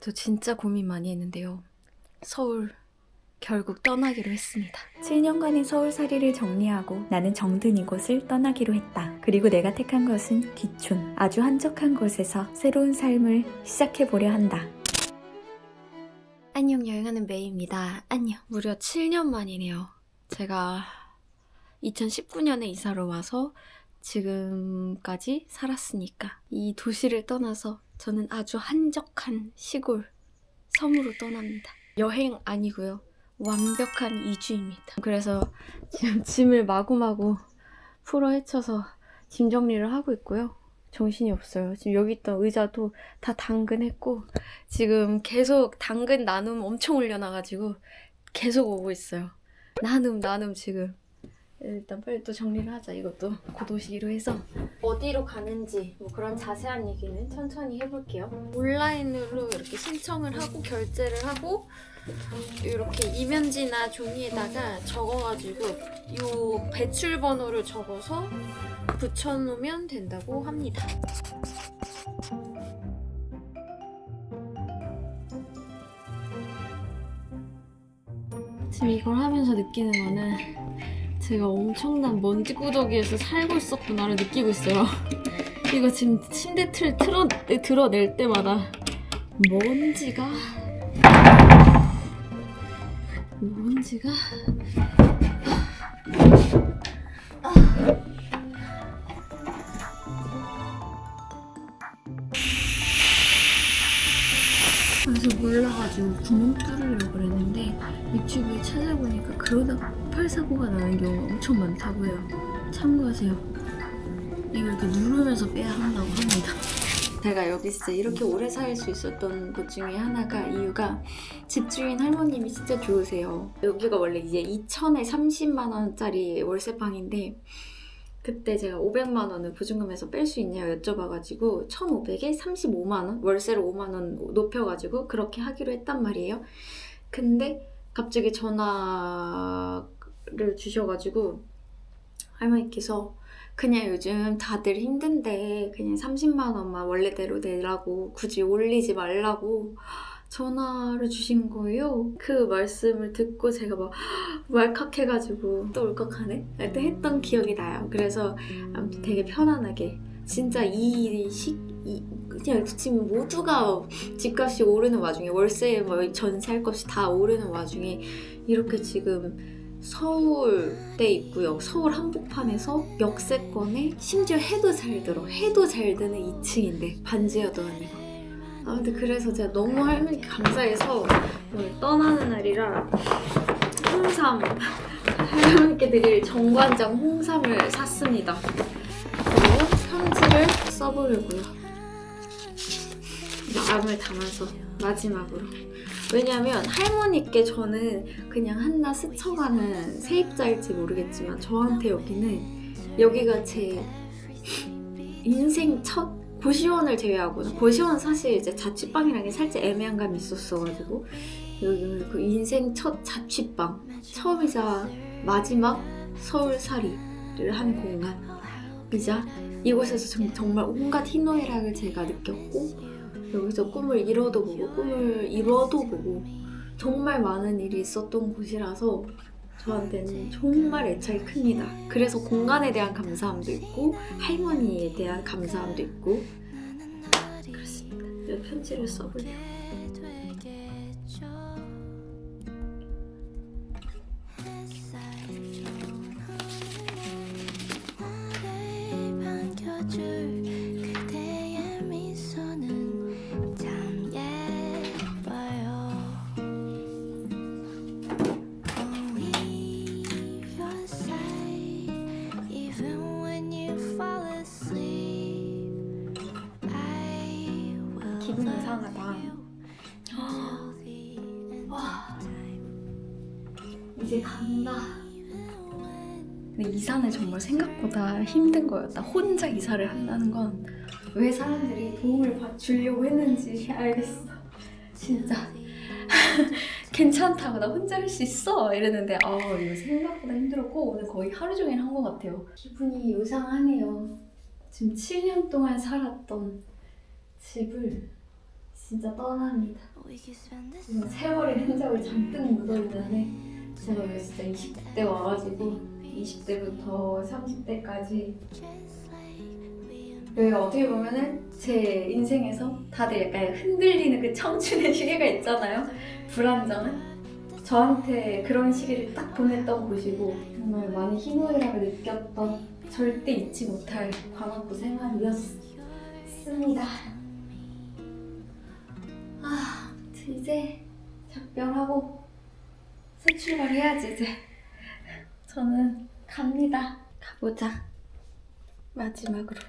저 진짜 고민 많이 했는데요. 서울 결국 떠나기로 했습니다. 7년간의 서울살이를 정리하고 나는 정든 이곳을 떠나기로 했다. 그리고 내가 택한 것은 귀촌. 아주 한적한 곳에서 새로운 삶을 시작해보려 한다. 안녕, 여행하는 메이입니다. 안녕. 무려 7년 만이네요. 제가 2019년에 이사를 와서 지금까지 살았으니까 이 도시를 떠나서 저는 아주 한적한 시골 섬으로 떠납니다. 여행 아니고요. 완벽한 이주입니다. 그래서 지금 짐을 마구마구 풀어 헤쳐서 짐 정리를 하고 있고요. 정신이 없어요. 지금 여기 있던 의자도 다 당근했고 지금 계속 당근 나눔 엄청 올려놔가지고 계속 오고 있어요. 나눔 지금. 일단 빨리 또 정리를 하자. 이것도 곧 오시기로 해서 어디로 가는지 뭐 그런 자세한 얘기는 천천히 해볼게요. 온라인으로 이렇게 신청을 하고 결제를 하고 이렇게 이면지나 종이에다가 적어가지고 이 배출 번호를 적어서 붙여놓으면 된다고 합니다. 지금 이걸 하면서 느끼는 거는 제가 엄청난 먼지 구더기에서 살고 있었구나를 느끼고 있어요. 이거 지금 침대 틀 드러낼 때마다 먼지가 그래서 몰라가지고 구멍 뚫으려고 그랬는데 유튜브에 찾아보니까 그러다가 폭발 사고가 나는 경우가 엄청 많다고 해요. 참고하세요. 이거 이렇게 누르면서 빼야 한다고 합니다. 제가 여기 진짜 이렇게 오래 살 수 있었던 것 중에 하나가 이유가 집주인 할머님이 진짜 좋으세요. 여기가 원래 이제 2,000에 30만 원짜리 월세방인데 그때 제가 500만 원을 보증금에서 뺄 수 있냐고 여쭤봐가지고 1,500에 35만 원? 월세를 5만 원 높여가지고 그렇게 하기로 했단 말이에요. 근데 갑자기 전화를 주셔가지고 할머니께서 그냥 요즘 다들 힘든데 그냥 30만 원만 원래대로 내라고 굳이 올리지 말라고 전화를 주신 거예요. 그 말씀을 듣고 제가 막 왈칵해가지고 또 울컥하네? 그때 했던 기억이 나요. 그래서 아무튼 되게 편안하게 진짜 그냥 지금 모두가 집값이 오르는 와중에 월세 뭐 전세 할 것이 다 오르는 와중에 이렇게 지금 서울대 입구역 서울 한복판에서 역세권에 심지어 해도 잘 드는 2층인데 반지하도 아니고 아무튼 그래서 제가 너무 할머니께 감사해서 오늘 떠나는 날이라 홍삼 할머니께 드릴 정관장 홍삼을 샀습니다. 그리고 편지를 써보려고요. 마음을 담아서 마지막으로. 왜냐면 할머니께 저는 그냥 한낱 스쳐가는 세입자일지 모르겠지만 저한테 여기가 제 인생 첫 고시원을 제외하고는 고시원 사실 이제 자취방이라는 게 살짝 애매한 감이 있었어가지고 여기는 그 인생 첫 자취방 처음이자 마지막 서울살이를 한 공간이자 이곳에서 정말 온갖 희노애락을 제가 느꼈고 여기서 꿈을 이뤄도 보고 정말 많은 일이 있었던 곳이라서 저한테는 정말 애착이 큽니다. 그래서 공간에 대한 감사함도 있고 할머니에 대한 감사함도 있고 그렇습니다. 제가 편지를 써볼게요. 기분 이상하다. 와, 이제 간다. 근데 이사는 정말 생각보다 힘든 거였다. 혼자 이사를 한다는 건 왜 사람들이 도움을 주려고 했는지 알겠어. 진짜 괜찮다고 나 혼자 할 수 있어 이랬는데 이거 생각보다 힘들었고 오늘 거의 하루 종일 한 것 같아요. 기분이 요상하네요. 지금 7년 동안 살았던 집을 진짜 떠납니다. 세월의 흔적이 잔뜩 묻어있는데 제가 여기 진짜 20대 와가지고 20대부터 30대까지 여기가 어떻게 보면은 제 인생에서 다들 약간 흔들리는 그 청춘의 시기가 있잖아요. 불안정한 저한테 그런 시기를 딱 보냈던 곳이고 정말 많이 희노애락을 느꼈던 절대 잊지 못할 관악구 생활이었습니다. 이제 작별하고 새 출발해야지 이제. 저는 갑니다. 가보자. 마지막으로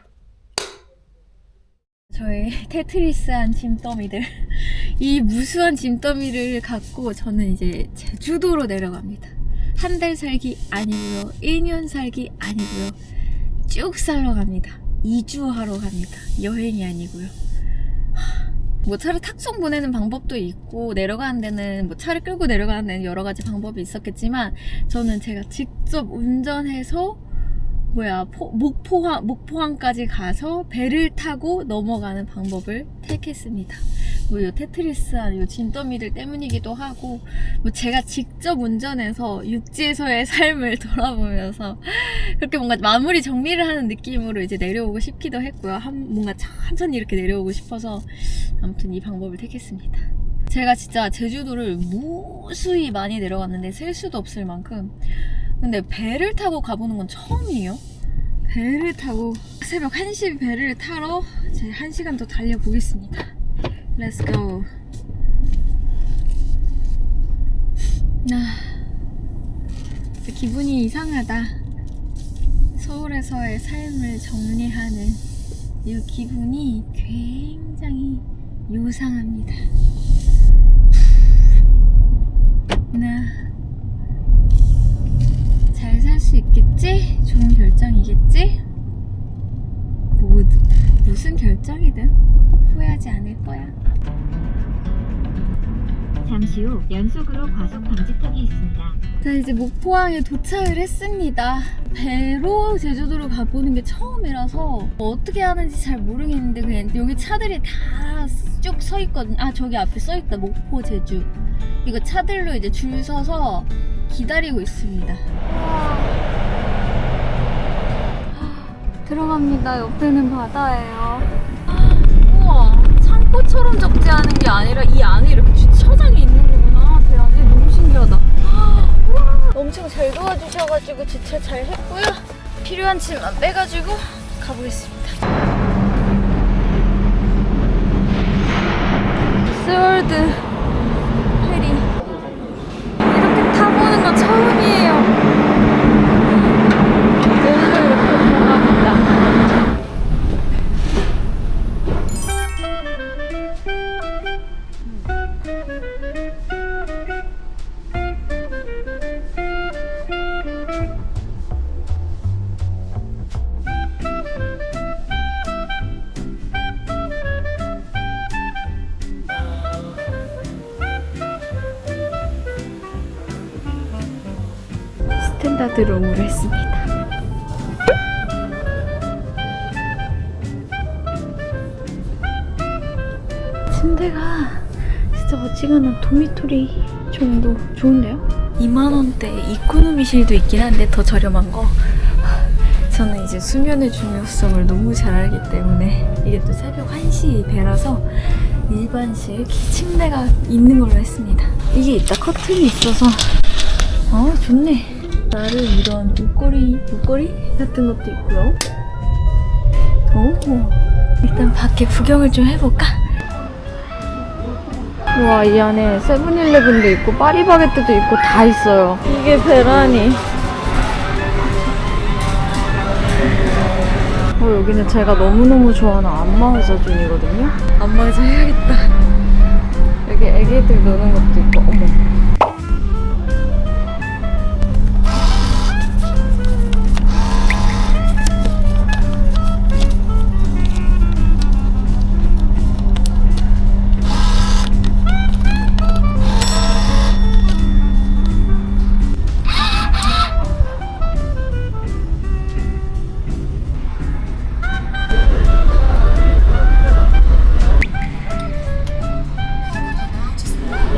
저의 테트리스한 짐더미들 이 무수한 짐더미를 갖고 저는 이제 제주도로 내려갑니다. 한 달 살기 아니고요, 1년 살기 아니고요, 쭉 살러 갑니다. 2주하러 갑니다. 여행이 아니고요. 뭐 차를 탁송 보내는 방법도 있고 내려가는 데는 뭐 차를 끌고 내려가는 데는 여러 가지 방법이 있었겠지만 저는 제가 직접 운전해서 목포항까지 가서 배를 타고 넘어가는 방법을 택했습니다. 뭐 요 테트리스한 요 짐더미들 때문이기도 하고 뭐 제가 직접 운전해서 육지에서의 삶을 돌아보면서 그렇게 뭔가 마무리 정리를 하는 느낌으로 이제 내려오고 싶기도 했고요. 뭔가 천천히 이렇게 내려오고 싶어서 아무튼 이 방법을 택했습니다. 제가 진짜 제주도를 무수히 많이 내려갔는데 셀 수도 없을 만큼 근데 배를 타고 가보는 건 처음이에요. 배를 타고 새벽 1시 배를 타러 이제 1시간 더 달려보겠습니다. Let's go. 기분이 이상하다. 서울에서의 삶을 정리하는 이 기분이 굉장히 요상합니다. 잘 살 수 있겠지? 좋은 결정이겠지? 무슨 결정이든 후회하지 않을 거야. 잠시 후 연속으로 과속 방지턱이 있습니다. 자, 이제 목포항에 도착을 했습니다. 배로 제주도로 가보는 게 처음이라서 어떻게 하는지 잘 모르겠는데 그냥 여기 차들이 다 쭉 서 있거든요. 저기 앞에 써 있다. 목포 제주. 이거 차들로 이제 줄 서서 기다리고 있습니다. 들어갑니다. 옆에는 바다예요. 우와, 창고처럼 적재하는 게 아니라 이 안에 이렇게 주차장이 있는 거구나. 배 안에 너무 신기하다. 우와, 엄청 잘 도와주셔가지고 주차 잘 했고요. 필요한 짐만 빼가지고 가보겠습니다. 스월드 페리 이렇게 타보는 건 처음이에요. 제주도 이렇게 들어갑니다. 스탠다드 룸을 했습니다. 침대가 진짜 어지간한 도미토리 정도 좋은데요? 2만원대 이코노미실도 있긴 한데 더 저렴한 거. 저는 이제 수면의 중요성을 너무 잘 알기 때문에 이게 또 새벽 1시 배라서 일반식 침대가 있는 걸로 했습니다. 이게 있다. 커튼이 있어서 좋네. 나름 이런 옷걸이 같은 것도 있고요. 일단 밖에 구경을 좀 해볼까? 와, 이 안에 세븐일레븐도 있고 파리바게뜨도 있고 다 있어요. 이게 베라니. 여기는 제가 너무너무 좋아하는 안마의자존이거든요. 안마의자 해야겠다. 여기 애기들 노는 것도 있고. 어머.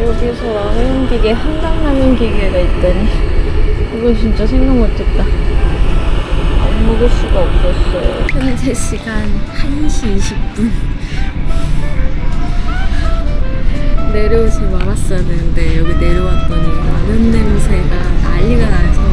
여기서 라면 기계, 한강라면 기계가 있다니. 이건 진짜 생각 못했다. 안 먹을 수가 없었어요. 현재 시간 1시 20분. 내려오지 말았어야 되는데 여기 내려왔더니 라면 냄새가 난리가 나서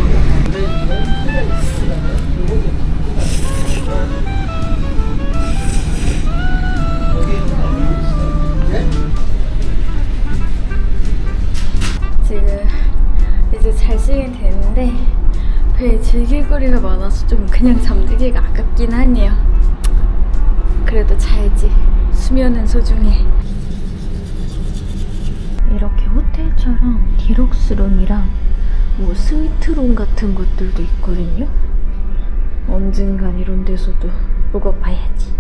지금 이제 잘 시간이 되는데 배에 즐길거리가 많아서 좀 그냥 잠들기가 아깝긴 하네요. 그래도 자야지. 수면은 소중해. 이렇게 호텔처럼 디럭스룸이랑 뭐 스위트룸 같은 것들도 있거든요. 언젠간 이런 데서도 묵어봐야지.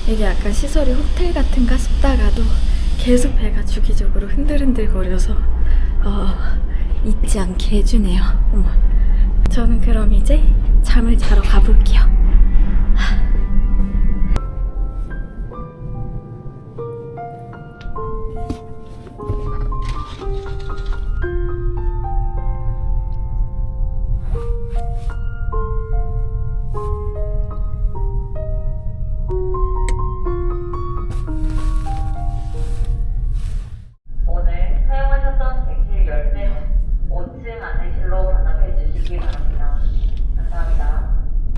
이게 약간 시설이 호텔 같은가 싶다가도 계속 배가 주기적으로 흔들흔들거려서 잊지 않게 해주네요. 어머. 저는 그럼 이제 잠을 자러 가볼게요. 오늘 사용하셨던 객실 열쇠는 5층 안내실로 반납해 주시기 바랍니다. 감사합니다.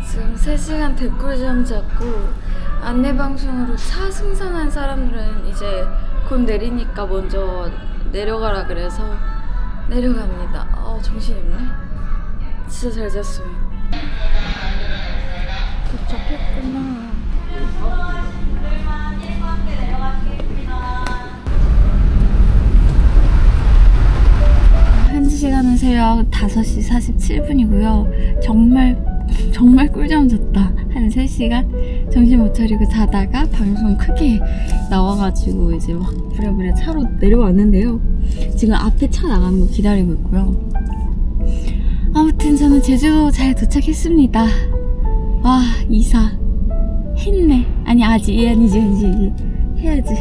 지금 3시간 댓글잠 잤고 안내방송으로 차 승선한 사람들은 이제 곧 내리니까 먼저 내려가라 그래서 내려갑니다. 정신이 없네. 진짜 잘 잤어요. 도착했구나. 1시간은 새벽 5시 47분이고요. 정말 꿀잠 잤다. 한 3시간 정신 못 차리고 자다가 방송 크게 나와가지고 이제 막 부랴부랴 차로 내려왔는데요. 지금 앞에 차 나가는 거 기다리고 있고요. 아무튼 저는 제주도 잘 도착했습니다. 와, 이사 했네. 아니 아니지 해야지.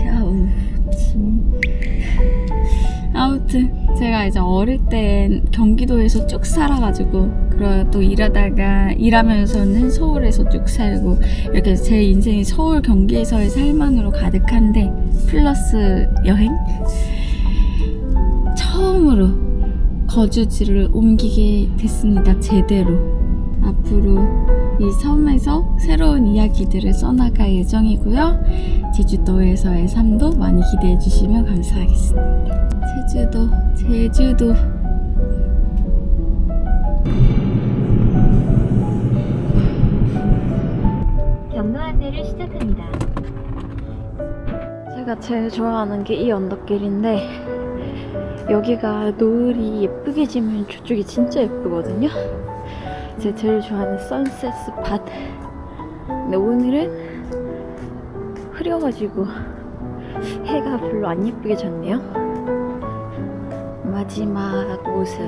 아무튼 제가 이제 어릴 땐 경기도에서 쭉 살아가지고 그리고 또 일하면서는 서울에서 쭉 살고 이렇게 제 인생이 서울 경기에서의 삶만으로 가득한데 플러스 여행 처음으로 거주지를 옮기게 됐습니다. 제대로. 앞으로 이 섬에서 새로운 이야기들을 써나갈 예정이고요. 제주도에서의 삶도 많이 기대해 주시면 감사하겠습니다. 제주도. 경로 안내를 시작합니다. 제가 제일 좋아하는 게 이 언덕길인데 여기가 노을이 예쁘게 지면 저쪽이 진짜 예쁘거든요. 제가 제일 좋아하는 선셋 스팟. 근데 오늘은 흐려가지고 해가 별로 안 예쁘게 졌네요. 마지막 모습